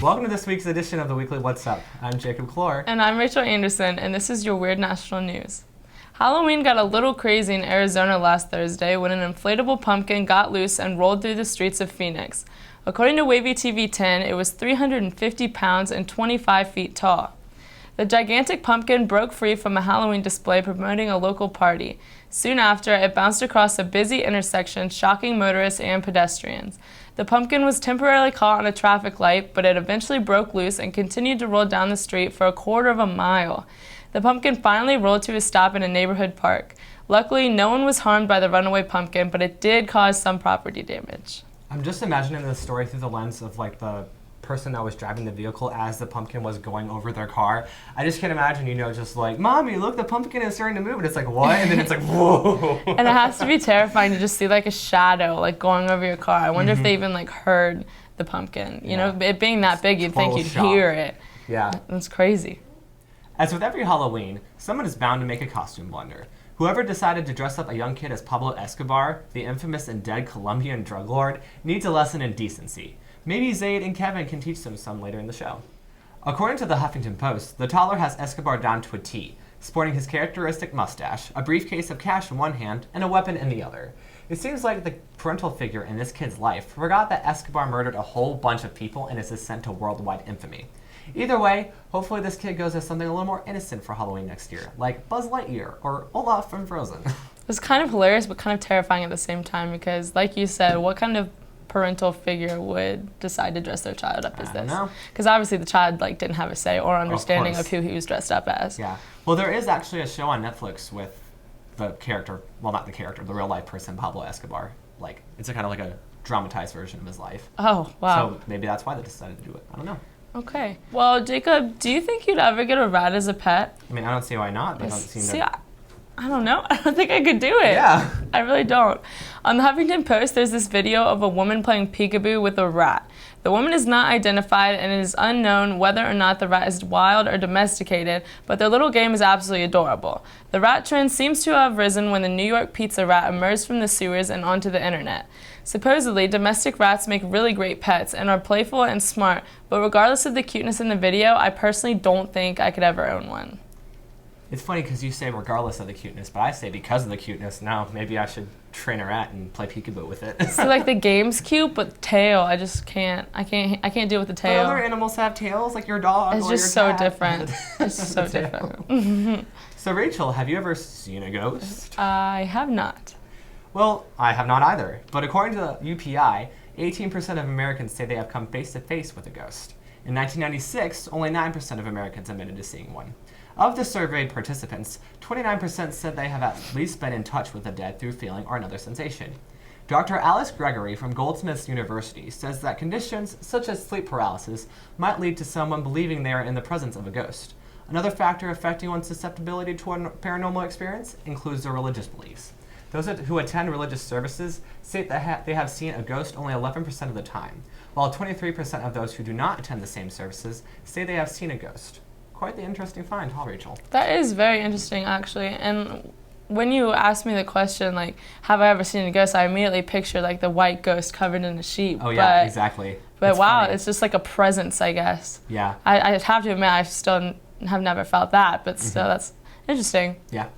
Welcome to this week's edition of the Weekly What's Up. I'm Jacob Clore. And I'm Rachel Anderson, and this is your Weird National News. Halloween got a little crazy in Arizona last Thursday when an inflatable pumpkin got loose and rolled through the streets of Phoenix. According to Wavy TV 10, it was 350 pounds and 25 feet tall. The gigantic pumpkin broke free from a Halloween display promoting a local party. Soon after, it bounced across a busy intersection, shocking motorists and pedestrians. The pumpkin was temporarily caught on a traffic light, but it eventually broke loose and continued to roll down the street for a quarter of a mile. The pumpkin finally rolled to a stop in a neighborhood park. Luckily, no one was harmed by the runaway pumpkin, but it did cause some property damage. I'm just imagining this story through the lens of like the person that was driving the vehicle as the pumpkin was going over their car. I just can't imagine, just like, Mommy, look, the pumpkin is starting to move. And it's like, what? And then it's like, whoa. And it has to be terrifying to just see like a shadow like going over your car. I wonder if they even like heard the pumpkin. You know, it being that big, you'd think you'd hear it. Yeah. That's crazy. As with every Halloween, someone is bound to make a costume blunder. Whoever decided to dress up a young kid as Pablo Escobar, the infamous and dead Colombian drug lord, needs a lesson in decency. Maybe Zayd and Kevin can teach them some later in the show. According to the Huffington Post, the toddler has Escobar down to a T, sporting his characteristic mustache, a briefcase of cash in one hand, and a weapon in the other. It seems like the parental figure in this kid's life forgot that Escobar murdered a whole bunch of people and is sent to worldwide infamy. Either way, hopefully this kid goes as something a little more innocent for Halloween next year, like Buzz Lightyear or Olaf from Frozen. It's kind of hilarious, but kind of terrifying at the same time because, like you said, what kind of parental figure would decide to dress their child up as this? I don't know. Because obviously the child didn't have a say or understanding of who he was dressed up as. Yeah. Well, there is actually a show on Netflix with the character, well, not the character, the real life person, Pablo Escobar. Like, it's kind of like a dramatized version of his life. Oh, wow. So maybe that's why they decided to do it. I don't know. Okay. Well, Jacob, do you think you'd ever get a rat as a pet? I mean, I don't see why not. They don't seem to... I don't know. I don't think I could do it. Yeah. I really don't. On the Huffington Post, there's this video of a woman playing peekaboo with a rat. The woman is not identified, and it is unknown whether or not the rat is wild or domesticated, but their little game is absolutely adorable. The rat trend seems to have risen when the New York pizza rat emerged from the sewers and onto the internet. Supposedly, domestic rats make really great pets and are playful and smart, but regardless of the cuteness in the video, I personally don't think I could ever own one. It's funny because you say regardless of the cuteness, but I say because of the cuteness. Now maybe I should train a rat and play peekaboo with it. So like the game's cute, but tail, I just can't. I can't deal with the tail. But other animals have tails, like your dog. It's or just your so cat. different. It's so different. So Rachel, have you ever seen a ghost? I have not. Well, I have not either. But according to the UPI, 18% of Americans say they have come face to face with a ghost. In 1996, only 9% of Americans admitted to seeing one. Of the surveyed participants, 29% said they have at least been in touch with the dead through feeling or another sensation. Dr. Alice Gregory from Goldsmiths University says that conditions such as sleep paralysis might lead to someone believing they are in the presence of a ghost. Another factor affecting one's susceptibility to a paranormal experience includes their religious beliefs. Those who attend religious services state that they have seen a ghost only 11% of the time, while 23% of those who do not attend the same services say they have seen a ghost. Quite the interesting find, huh, Rachel? That is very interesting, actually. And when you asked me the question, like, have I ever seen a ghost, I immediately pictured, like, the white ghost covered in a sheet. Oh, yeah, exactly. But wow, funny. It's just like a presence, I guess. Yeah. I have to admit, I still have never felt that, but still, that's interesting. Yeah.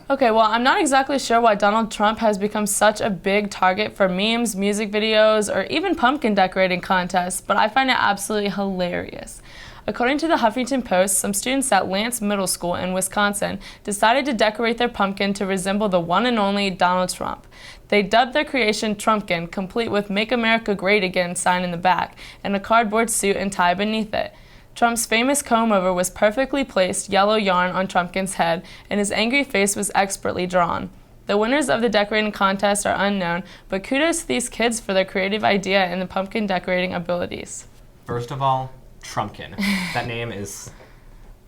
Okay, well, I'm not exactly sure why Donald Trump has become such a big target for memes, music videos, or even pumpkin decorating contests, but I find it absolutely hilarious. According to the Huffington Post, some students at Lance Middle School in Wisconsin decided to decorate their pumpkin to resemble the one and only Donald Trump. They dubbed their creation Trumpkin, complete with Make America Great Again sign in the back and a cardboard suit and tie beneath it. Trump's famous comb-over was perfectly placed yellow yarn on Trumpkin's head, and his angry face was expertly drawn. The winners of the decorating contest are unknown, but kudos to these kids for their creative idea and the pumpkin decorating abilities. First of all, Trumpkin. That name is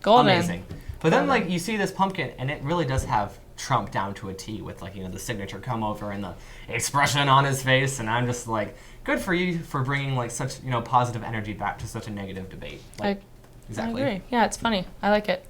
golden. Amazing. But then, like, you see this pumpkin, and it really does have Trump down to a T with, like, the signature come over and the expression on his face, and I'm just like, good for you for bringing, like, such, positive energy back to such a negative debate. Like, exactly. I agree. Yeah, it's funny. I like it.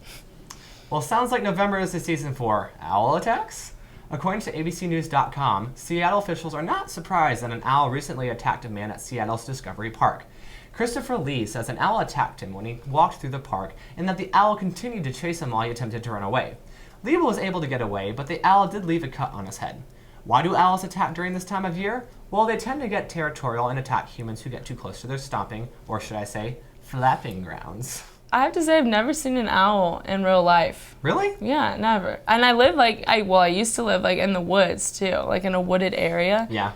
Well, sounds like November is the season for owl attacks. According to ABCNews.com, Seattle officials are not surprised that an owl recently attacked a man at Seattle's Discovery Park. Christopher Lee says an owl attacked him when he walked through the park and that the owl continued to chase him while he attempted to run away. Lee was able to get away, but the owl did leave a cut on his head. Why do owls attack during this time of year? Well, they tend to get territorial and attack humans who get too close to their stomping, or should I say, flapping grounds. I have to say I've never seen an owl in real life. Really? Yeah, never. And I live I used to live in the woods too, like in a wooded area. Yeah.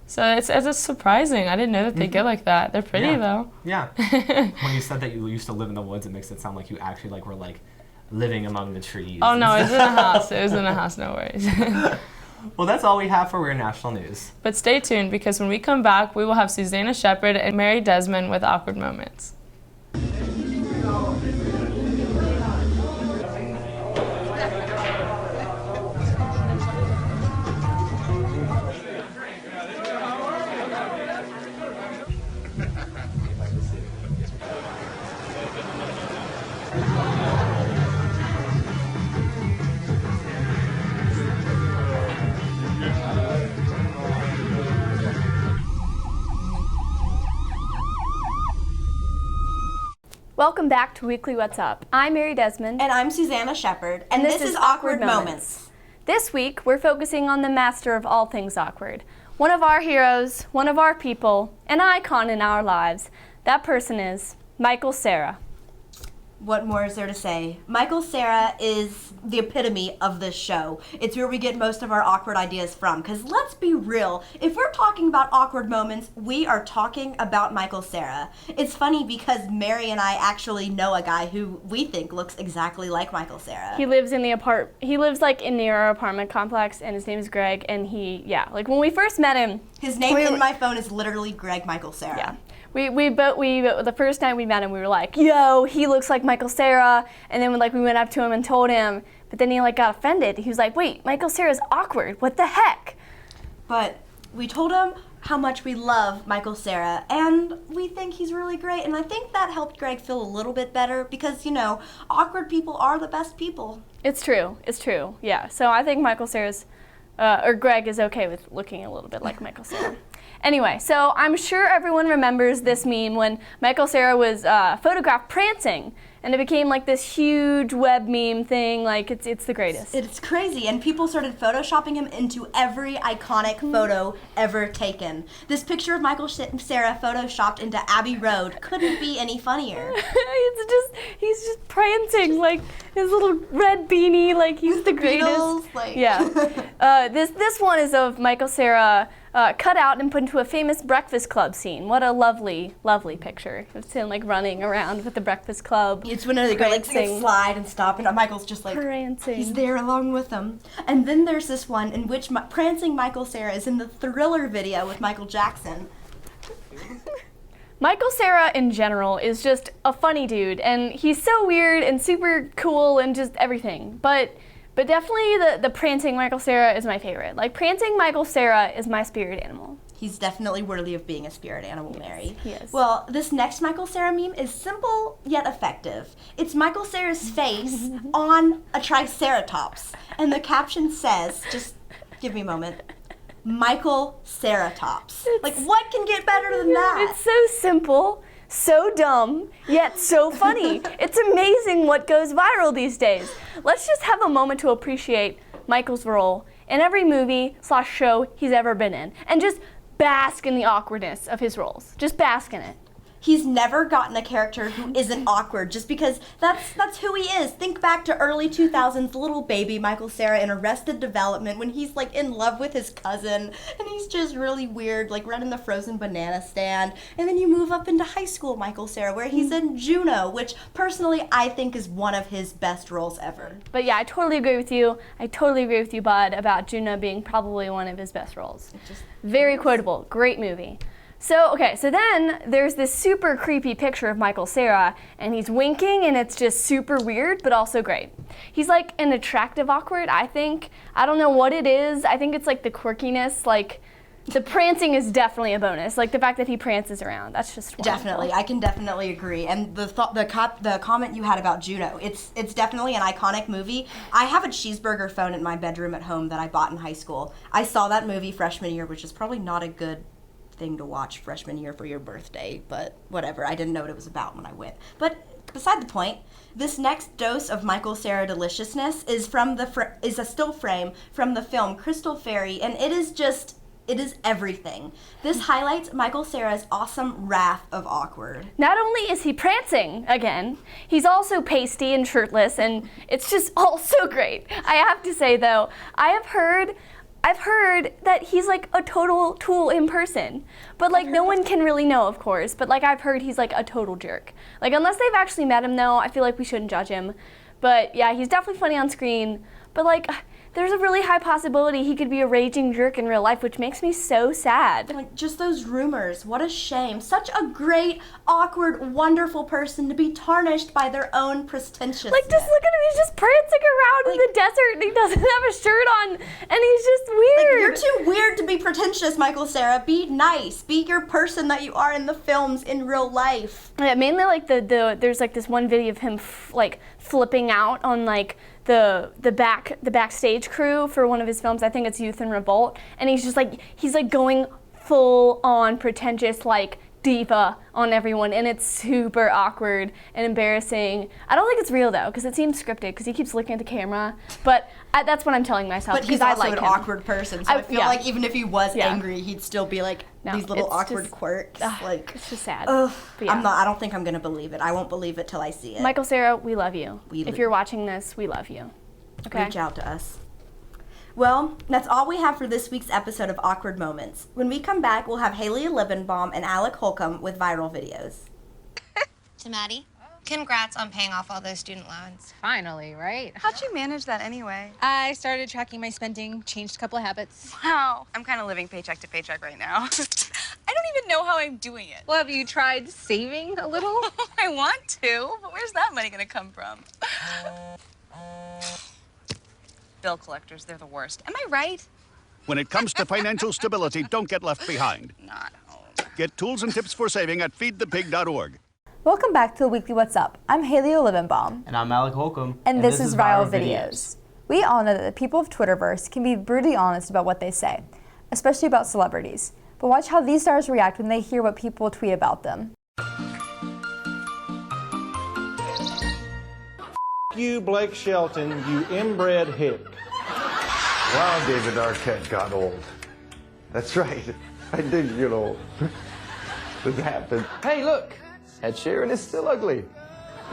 So it's surprising. I didn't know that they get like that. They're pretty though. Yeah. When you said that you used to live in the woods, it makes it sound like you actually were living among the trees. Oh no, it was in a house. It was in a house, no worries. Well, that's all we have for Weird National News. But stay tuned because when we come back, we will have Susanna Shepard and Mary Desmond with Awkward Moments. Welcome back to Weekly What's Up. I'm Mary Desmond. And I'm Susanna Shepard. And this is Awkward Moments. This week, we're focusing on the master of all things awkward. One of our heroes, one of our people, an icon in our lives. That person is Michael Cera. What more is there to say? Michael Cera is the epitome of this show. It's where we get most of our awkward ideas from. Because let's be real, if we're talking about awkward moments, we are talking about Michael Cera. It's funny because Mary and I actually know a guy who we think looks exactly like Michael Cera. He lives in near our apartment complex, and his name is Greg. And when we first met him, his name in my phone is literally Greg Michael Cera. Yeah. We the first night we met him, we were like, yo, he looks like Michael Cera. And then we went up to him and told him, but then he got offended. He was like, wait, Michael Cera's awkward. What the heck? But we told him how much we love Michael Cera, and we think he's really great. And I think that helped Greg feel a little bit better because, awkward people are the best people. It's true. Yeah. So I think Michael Cera's, Greg is okay with looking a little bit like Michael Cera. Anyway, so I'm sure everyone remembers this meme when Michael Cera was photographed prancing, and it became this huge web meme thing. It's the greatest. It's crazy, and people started photoshopping him into every iconic photo ever taken. This picture of Michael Cera photoshopped into Abbey Road couldn't be any funnier. He's just prancing, his little red beanie, he's the greatest. Beatles, Yeah. This one is of Michael Cera cut out and put into a famous Breakfast Club scene. What a lovely, lovely picture. It's him running around with the Breakfast Club. It's when they go slide and stop, and Michael's just prancing. He's there along with them. And then there's this one in which prancing Michael Cera is in the Thriller video with Michael Jackson. Michael Cera in general is just a funny dude, and he's so weird and super cool and just everything. But definitely the prancing Michael Cera is my favorite. Prancing Michael Cera is my spirit animal. He's definitely worthy of being a spirit animal, Mary. He is. Well, this next Michael Cera meme is simple yet effective. It's Michael Cera's face on a Triceratops. And the caption says, just give me a moment, Michael Ceratops. What can get better than that? It's so simple, so dumb, yet so funny. It's amazing what goes viral these days. Let's just have a moment to appreciate Michael's role in every movie/show he's ever been in, and just bask in the awkwardness of his roles. Just bask in it. He's never gotten a character who isn't awkward just because that's who he is. Think back to early 2000s little baby Michael Cera in Arrested Development when he's in love with his cousin and he's just really weird, running the frozen banana stand. And then you move up into high school Michael Cera where he's in Juno, which personally I think is one of his best roles ever. But yeah, I totally agree with you. Bud, about Juno being probably one of his best roles. Very quotable, great movie. So then there's this super creepy picture of Michael Cera, and he's winking, and it's just super weird, but also great. He's an attractive awkward, I think. I don't know what it is. I think it's the quirkiness, the prancing is definitely a bonus. The fact that he prances around, that's just wonderful. Definitely, I can definitely agree. And the comment you had about Juno, it's definitely an iconic movie. I have a cheeseburger phone in my bedroom at home that I bought in high school. I saw that movie freshman year, which is probably not a good thing to watch freshman year for your birthday, but whatever. I didn't know what it was about when I went. But beside the point, this next dose of Michael Cera deliciousness is from is a still frame from the film Crystal Fairy, and it is everything. This highlights Michael Cera's awesome wrath of awkward. Not only is he prancing again, he's also pasty and shirtless, and it's just all so great. I have to say though, I've heard that he's like a total tool in person, but like no one can really know, of course, but like I've heard he's like a total jerk. Like unless they've actually met him though, I feel like we shouldn't judge him. But yeah, he's definitely funny on screen, but like there's a really high possibility he could be a raging jerk in real life, which makes me so sad. Like, just those rumors, what a shame. Such a great, awkward, wonderful person to be tarnished by their own pretentiousness. Like, just look at him, he's just prancing around in the desert, and he doesn't have a shirt on, and he's just weird. You're too weird to be pretentious, Michael Cera. Be nice. Be your person that you are in the films in real life. Yeah, mainly like there's like this one video of him flipping out on like the backstage crew for one of his films. I think it's Youth in Revolt, and he's like going full on pretentious like diva on everyone, and it's super awkward and embarrassing. I don't think it's real though, because it seems scripted, because he keeps looking at the camera, but that's what I'm telling myself. But he's also an awkward person, so I feel like even if he was angry, he'd still be like these little awkward quirks. Like, it's just sad. I don't think I'm gonna believe it. I won't believe it till I see it. Michael Cera, we love you. If you're watching this, we love you. Okay. Reach out to us. Well, that's all we have for this week's episode of Awkward Moments. When we come back, we'll have Haley Liebenbaum and Alec Holcomb with viral videos. To Maddie, congrats on paying off all those student loans. Finally, right? How'd you manage that anyway? I started tracking my spending, changed a couple of habits. Wow, I'm kind of living paycheck to paycheck right now. I don't even know how I'm doing it. Well, have you tried saving a little? I want to, but where's that money gonna come from? Bill collectors, they're the worst. Am I right? When it comes to financial stability, don't get left behind. Not home. Get tools and tips for saving at feedthepig.org. Welcome back to the Weekly What's Up. I'm Haley Liebenbaum. And I'm Alec Holcomb. And this is Viral Videos. We all know that the people of Twitterverse can be brutally honest about what they say, especially about celebrities. But watch how these stars react when they hear what people tweet about them. You, Blake Shelton, you inbred hick. Wow, David Arquette got old. That's right. I did get old. This happened. Hey, look! Ed Sheeran is still ugly.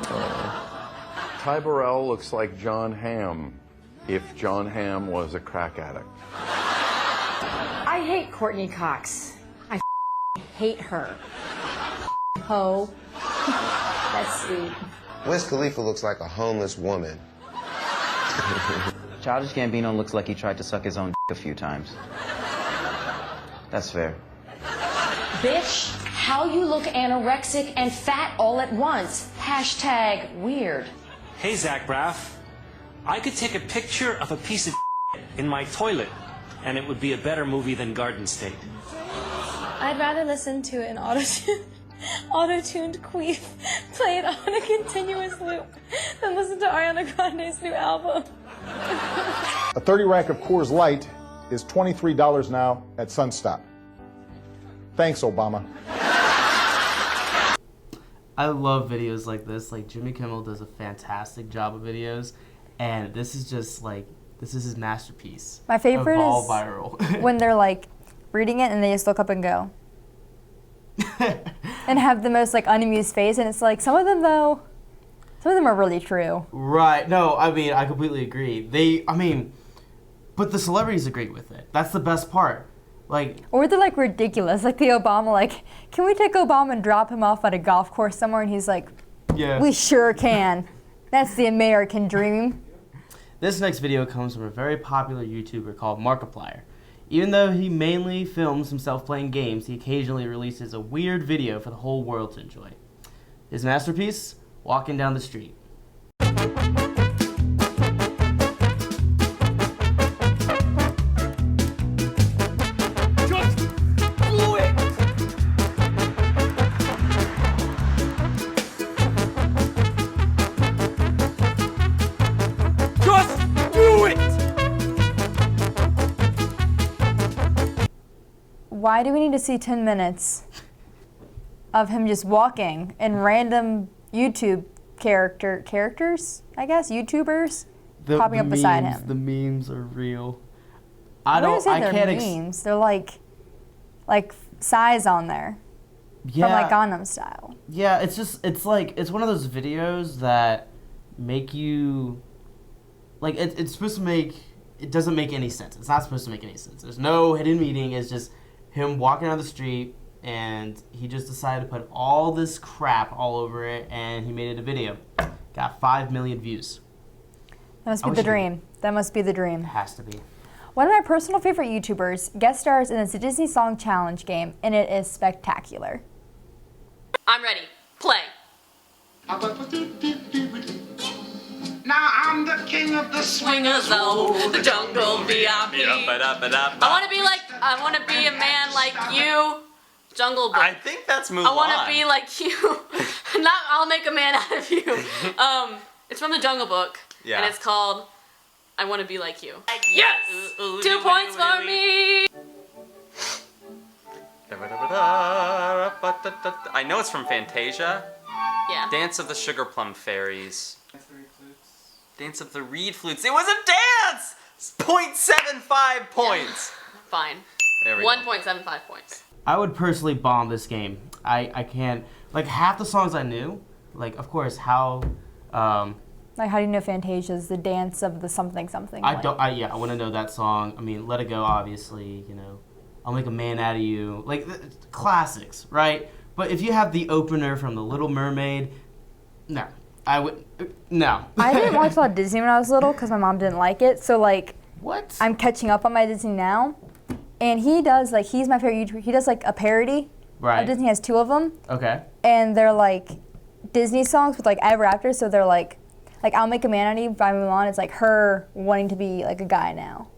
Ty Burrell looks like John Hamm if John Hamm was a crack addict. I hate Courtney Cox. I hate her. Ho. That's sweet. Wiz Khalifa looks like a homeless woman. Childish Gambino looks like he tried to suck his own a few times. That's fair. Bitch, how you look anorexic and fat all at once. Hashtag weird. Hey, Zach Braff. I could take a picture of a piece of in my toilet, and it would be a better movie than Garden State. I'd rather listen to an auto-tuned queef play it on a continuous loop than listen to Ariana Grande's new album. A 30 rack of Coors Light is $23 now at Sunstop. Thanks, Obama. I love videos like this. Like, Jimmy Kimmel does a fantastic job of videos, and this is just like, this is his masterpiece. My favorite all is viral. when they're like reading it and they just look up and go. And have the most like unamused face, and it's like some of them are really true. Right. No, I mean, I completely agree. But the celebrities agree with it. That's the best part. Like, or they're like ridiculous, like the Obama, like, can we take Obama and drop him off at a golf course somewhere? And he's like, yeah, we sure can. That's the American dream. This next video comes from a very popular YouTuber called Markiplier. Even though he mainly films himself playing games, he occasionally releases a weird video for the whole world to enjoy. His masterpiece, Walking Down the Street. why do we need to see 10 minutes of him just walking and random YouTube characters, I guess, YouTubers, popping up beside him? The memes are real. I can't memes. They're like size on there. Yeah. From like Gangnam Style. Yeah, it's one of those videos that make you, like, it's supposed to make, it doesn't make any sense. It's not supposed to make any sense. There's no hidden meaning. It's just him walking down the street, and he just decided to put all this crap all over it, and he made it a video. Got 5 million views. That must be the dream. That must be the dream. It has to be. One of my personal favorite YouTubers guest stars in this Disney Song Challenge game, and it is spectacular. I'm ready. Play. Now I'm the king of the swingers zone, the jungle VIP. I want to be a man like you. Jungle Book. I think that's Mulan. I want to be like you. I'll make a man out of you. It's from the Jungle Book. Yeah. And it's called I Want to Be Like You. Yes! 2 points for me! I know it's from Fantasia. Yeah. Dance of the Sugar Plum Fairies. Dance of the Reed Flutes. It was a dance! 0.75 points. Fine. There we go. 1.75 points. I would personally bomb this game. I can't, like, half the songs I knew, like, of course, how, like, how do you know Fantasia's the dance of the something something? I want to know that song. I mean, Let It Go, obviously, you know. I'll Make a Man Out of You. Like, classics, right? But if you have the opener from The Little Mermaid, no. No. I didn't watch a lot of Disney when I was little because my mom didn't like it. So, like, what? I'm catching up on my Disney now. And he does, like, he's my favorite YouTuber. He does, like, a parody of Disney. He has 2 of them. Okay. And they're, like, Disney songs with, like, ever after. So they're, like I'll Make a Man Out of You by Mulan. It's, like, her wanting to be, like, a guy now.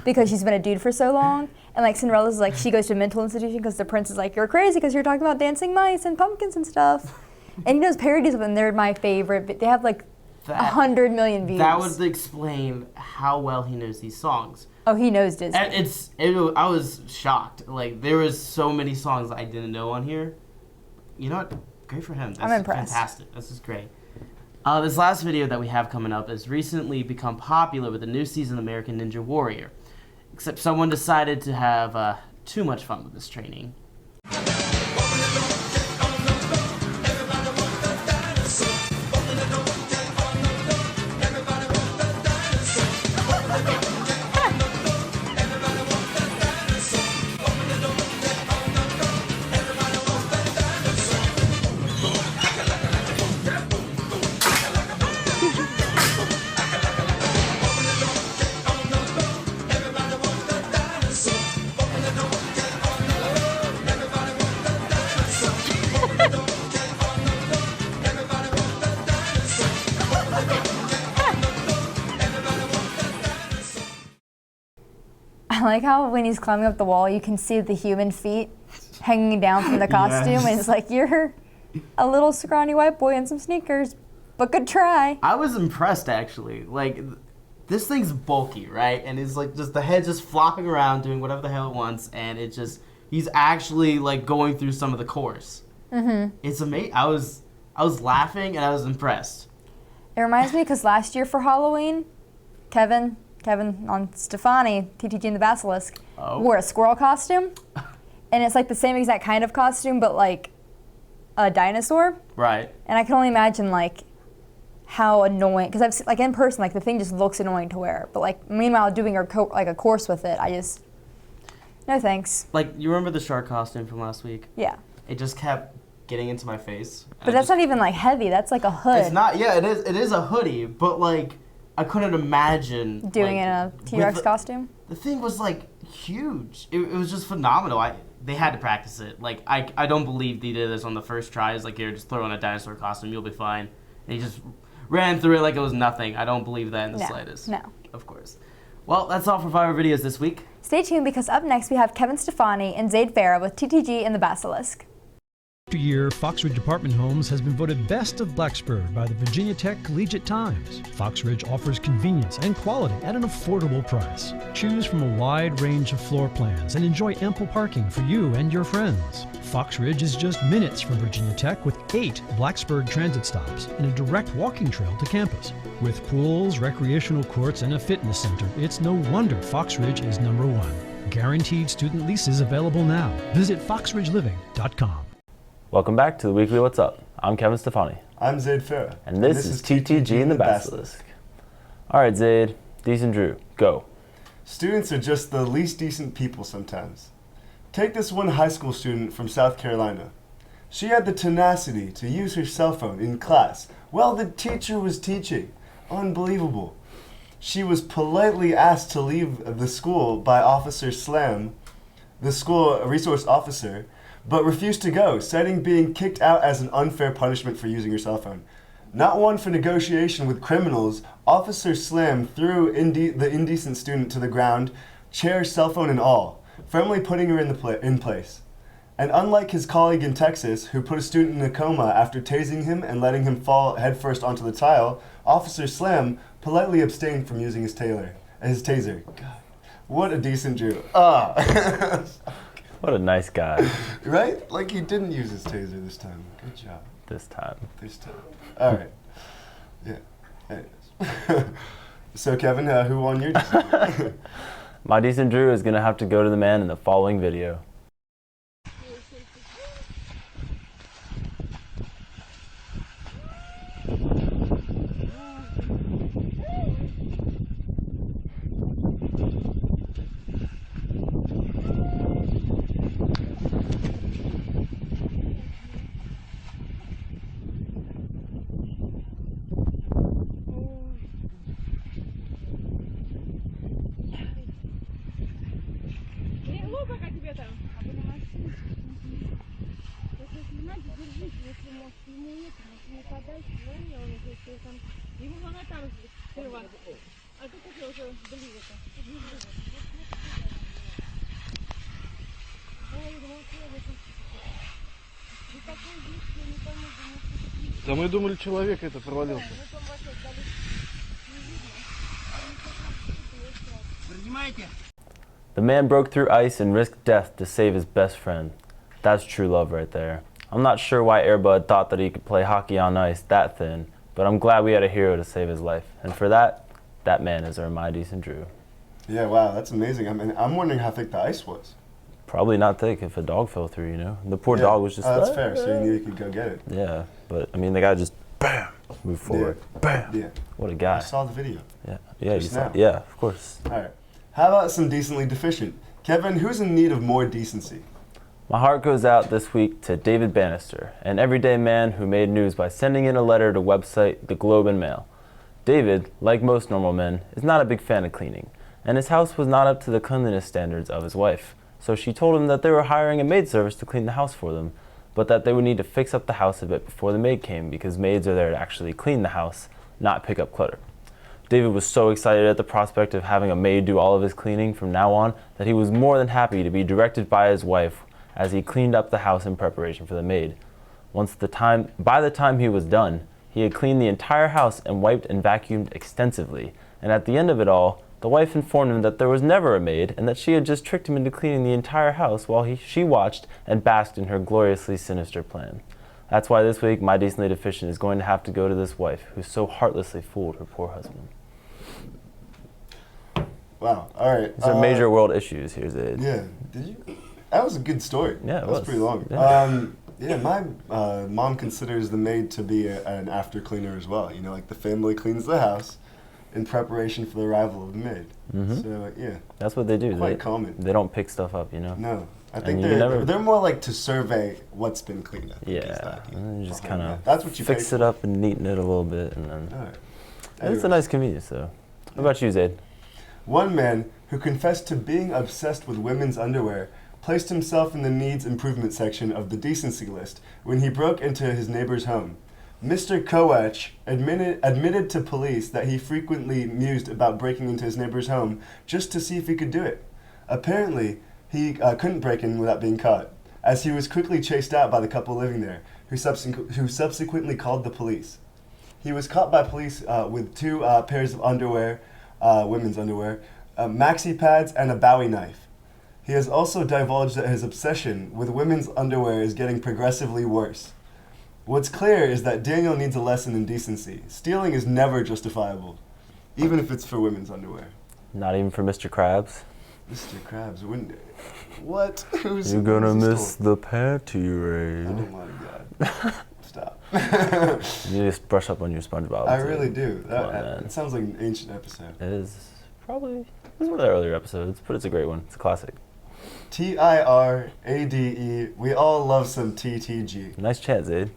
Because she's been a dude for so long. And, like, Cinderella's, like, she goes to a mental institution because the prince is like, you're crazy because you're talking about dancing mice and pumpkins and stuff. And he does parodies of them. They're my favorite. They have, like, 100 million views. That would explain how well he knows these songs. Oh, he knows Disney. I was shocked. Like, there was so many songs I didn't know on here. You know what? Great for him. That's I'm impressed. Fantastic. This is great. This last video that we have coming up has recently become popular with the new season of American Ninja Warrior. Except someone decided to have too much fun with this training. I like how when he's climbing up the wall, you can see the human feet hanging down from the costume, Yes. and it's like, you're a little scrawny white boy in some sneakers, but good try. I was impressed, actually. Like, this thing's bulky, right? And it's like just the head just flopping around doing whatever the hell it wants, and it just, he's actually like going through some of the course. Mm-hmm. It's amazing. I was laughing and I was impressed. It reminds me because last year for Halloween, Kevin on Stefani, TTG and the Basilisk, wore a squirrel costume. And it's like the same exact kind of costume, but like a dinosaur. Right. And I can only imagine like how annoying, because I've seen, like in person, like the thing just looks annoying to wear. But like meanwhile doing a course with it, I just, no thanks. Like, you remember the shark costume from last week? Yeah. It just kept getting into my face. But that's not even like heavy, that's like a hood. It's not, yeah, it is a hoodie, but like, I couldn't imagine doing it in a T-Rex costume? The thing was like huge. It was just phenomenal. They had to practice it. Like, I don't believe they did this on the first try. It's like, here, just throw on a dinosaur costume, you'll be fine. And he just ran through it like it was nothing. I don't believe that in the slightest. No. Of course. Well, that's all for Fiverr videos this week. Stay tuned because up next we have Kevin Stefani and Zayd Farah with TTG and the Basilisk. after year, Fox Ridge Apartment Homes has been voted Best of Blacksburg by the Virginia Tech Collegiate Times. Fox Ridge offers convenience and quality at an affordable price. Choose from a wide range of floor plans and enjoy ample parking for you and your friends. Fox Ridge is just minutes from Virginia Tech with 8 Blacksburg transit stops and a direct walking trail to campus. With pools, recreational courts, and a fitness center, it's no wonder Fox Ridge is #1. Guaranteed student leases available now. Visit foxridgeliving.com. Welcome back to the Weekly What's Up. I'm Kevin Stefani. I'm Zaid Farah. And this is TTG and the Basilisk. Alright, Zaid, Decent Drew, go. Students are just the least decent people sometimes. Take this one high school student from South Carolina. She had the tenacity to use her cell phone in class while the teacher was teaching. Unbelievable. She was politely asked to leave the school by Officer Slam, the school resource officer, but refused to go, citing being kicked out as an unfair punishment for using her cell phone. Not one for negotiation with criminals, Officer Slam threw the indecent student to the ground, chair, cell phone, and all, firmly putting her in place. And unlike his colleague in Texas, who put a student in a coma after tasing him and letting him fall headfirst onto the tile, Officer Slam politely abstained from using his taser. God, what a decent Jew. What a nice guy. Right? Like he didn't use his taser this time. Good job. This time. All right. Yeah. Anyways. So Kevin, who won your decent? My Decent Drew is going to have to go to the man in the following video. Да мы думали, человек это провалился. The man broke through ice and risked death to save his best friend. That's true love right there. I'm not sure why Airbud thought that he could play hockey on ice that thin, but I'm glad we had a hero to save his life. And for that, that man is our My Decent Drew. Yeah, wow, that's amazing. I mean, I'm wondering how thick the ice was. Probably not thick if a dog fell through, you know? The poor dog was just that's fair, so you knew you could go get it. Yeah, but I mean, the guy just, bam, moved forward. Yeah. Bam. Yeah. What a guy. I saw the video. Yeah, you Just saw. now. Yeah, of course. All right. How about some decently deficient? Kevin, who's in need of more decency? My heart goes out this week to David Bannister, an everyday man who made news by sending in a letter to website The Globe and Mail. David, like most normal men, is not a big fan of cleaning, and his house was not up to the cleanliness standards of his wife. So she told him that they were hiring a maid service to clean the house for them, but that they would need to fix up the house a bit before the maid came because maids are there to actually clean the house, not pick up clutter. David was so excited at the prospect of having a maid do all of his cleaning from now on that he was more than happy to be directed by his wife as he cleaned up the house in preparation for the maid. By the time he was done, he had cleaned the entire house and wiped and vacuumed extensively, and at the end of it all, the wife informed him that there was never a maid and that she had just tricked him into cleaning the entire house while she watched and basked in her gloriously sinister plan. That's why this week, My Decently Deficient is going to have to go to this wife who so heartlessly fooled her poor husband. Wow, all right. These are major world issues here, Zaid. Yeah, that was a good story. Yeah, it was pretty long. Yeah. My mom considers the maid to be an after cleaner as well. You know, like the family cleans the house in preparation for the arrival of the maid. Mm-hmm. So, yeah. That's what they do. Quite common. They don't pick stuff up, you know? No. I think they're more like to survey what's been cleaned up. Yeah, and just kind of that's what you fix it up and neaten it a little bit, and then all right. It's a nice convenience, though. What about you, Zaid? One man who confessed to being obsessed with women's underwear placed himself in the needs improvement section of the decency list when he broke into his neighbor's home. Mr. Koech admitted to police that he frequently mused about breaking into his neighbor's home just to see if he could do it. Apparently, he couldn't break in without being caught, as he was quickly chased out by the couple living there, who subsequently called the police. He was caught by police with 2 pairs of underwear, women's underwear, maxi pads, and a Bowie knife. He has also divulged that his obsession with women's underwear is getting progressively worse. What's clear is that Daniel needs a lesson in decency. Stealing is never justifiable, even if it's for women's underwear. Not even for Mr. Krabs? Mr. Krabs, what? You're gonna miss the panty raid. Oh my god. Stop. You just brush up on your SpongeBob. I really do. It sounds like an ancient episode. It is probably. It was one of the earlier episodes, but it's a great one. It's a classic. TIRADE. We all love some TTG. Nice chat, Zaid.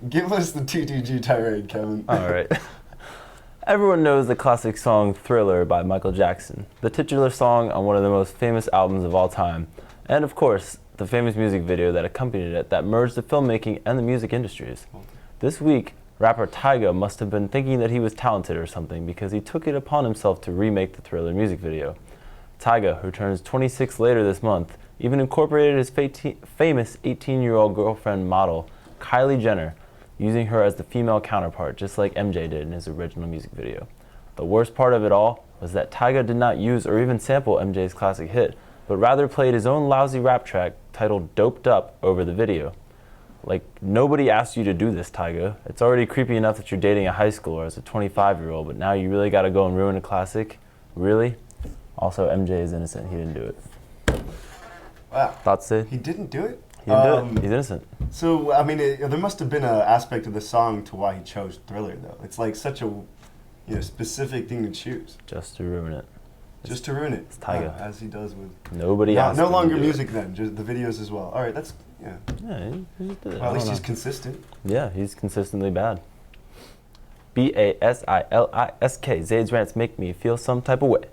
Give us the TTG tirade, Kevin. All right. Everyone knows the classic song Thriller by Michael Jackson, the titular song on one of the most famous albums of all time, and of course, the famous music video that accompanied it that merged the filmmaking and the music industries. This week, rapper Tyga must have been thinking that he was talented or something because he took it upon himself to remake the Thriller music video. Tyga, who turns 26 later this month, even incorporated his famous 18-year-old girlfriend model, Kylie Jenner, using her as the female counterpart, just like MJ did in his original music video. The worst part of it all was that Tyga did not use or even sample MJ's classic hit, but rather played his own lousy rap track titled Doped Up over the video. Like, nobody asked you to do this, Tyga. It's already creepy enough that you're dating a high schooler as a 25-year-old, but now you really gotta go and ruin a classic? Really? Also, MJ is innocent. He didn't do it. Wow. Thoughts, Sid? He didn't do it? He didn't do it. He's innocent. So, I mean, there must have been an aspect of the song to why he chose Thriller, though. It's like such a specific thing to choose. Just to ruin it. Just to ruin it. It's Tyga. As he does with... Nobody asked No him longer to do music it. then, just the videos as well. All right, that's... Yeah. Yeah, he just did it. Well, at least he's consistent. Yeah, he's consistently bad. BASILISK. Zaid's rants make me feel some type of way.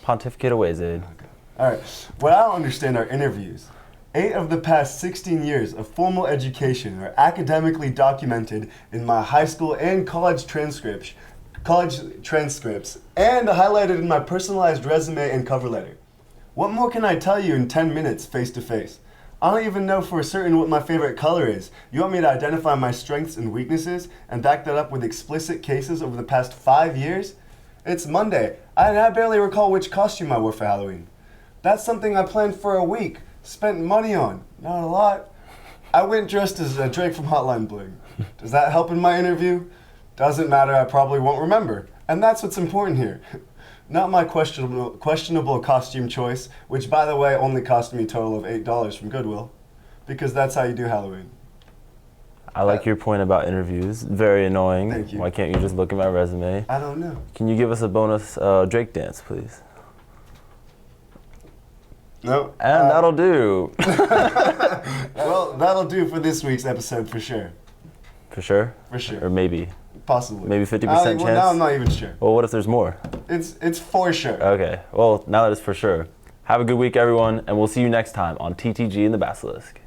Pontificate away, Zaid. Okay. All right. What I don't understand are interviews. 8 of the past 16 years of formal education are academically documented in my high school and college transcripts, and highlighted in my personalized resume and cover letter. What more can I tell you in 10 minutes face to face? I don't even know for certain what my favorite color is. You want me to identify my strengths and weaknesses and back that up with explicit cases over the past 5 years? It's Monday, and I barely recall which costume I wore for Halloween. That's something I planned for a week, spent money on, not a lot. I went dressed as Drake from Hotline Bling. Does that help in my interview? Doesn't matter, I probably won't remember. And that's what's important here. Not my questionable costume choice, which, by the way, only cost me a total of $8 from Goodwill, because that's how you do Halloween. I like your point about interviews. Very annoying. Thank you. Why can't you just look at my resume? I don't know. Can you give us a bonus Drake dance, please? No. And that'll do. Well, that'll do for this week's episode for sure. For sure? For sure. Or maybe? Possibly. Maybe 50% chance? Well, now I'm not even sure. Well, what if there's more? It's for sure. Okay. Well, now that it's for sure. Have a good week, everyone, and we'll see you next time on TTG and the Basilisk.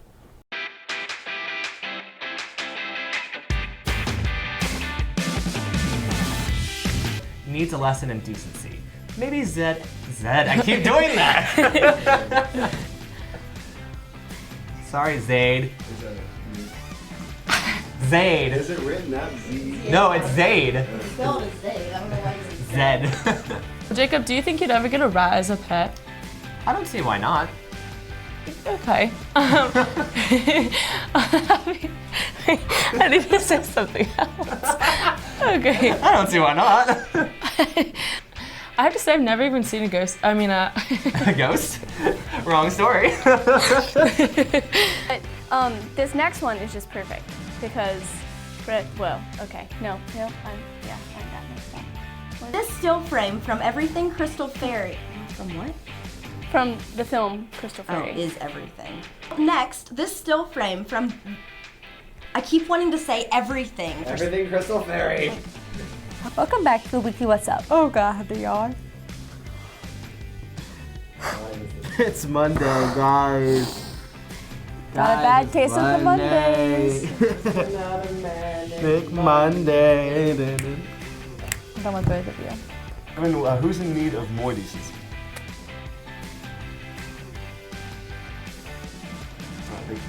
Needs a lesson in decency. Maybe Zed, I keep doing that! Sorry, Zaid. Zaid. Is it written out Z? No, it's Zaid. Spelled as Zaid. I don't know why you say Zed. Jacob, do you think you'd ever get a rat as a pet? I don't see why not. Okay. I need to say something else. Okay. I don't see why not. I have to say I've never even seen a ghost. I mean, A ghost? Wrong story. But this next one is just perfect because, well, okay, no, I got mixed up. This still frame from Everything Crystal Fairy. From what? From the film Crystal Fairy. Oh, is everything. Next, this still frame from. I keep wanting to say everything. Everything Crystal Fairy. Welcome back to the Weekly What's Up. Oh God, I have to yawn. It's Monday, guys. Got a bad case of the Mondays. Big Monday. I'm done with both of you. I mean, who's in need of more decency? I think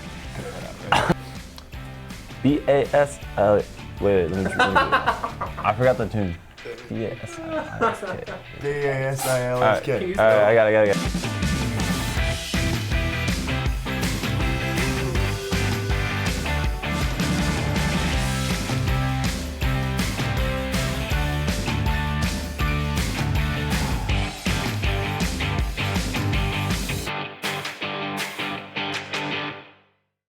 B-A-S-L. Wait, let me I forgot the tune. B-A-S-I-L-S-K. B-A-S-I-L-S-K. Alright, I got it.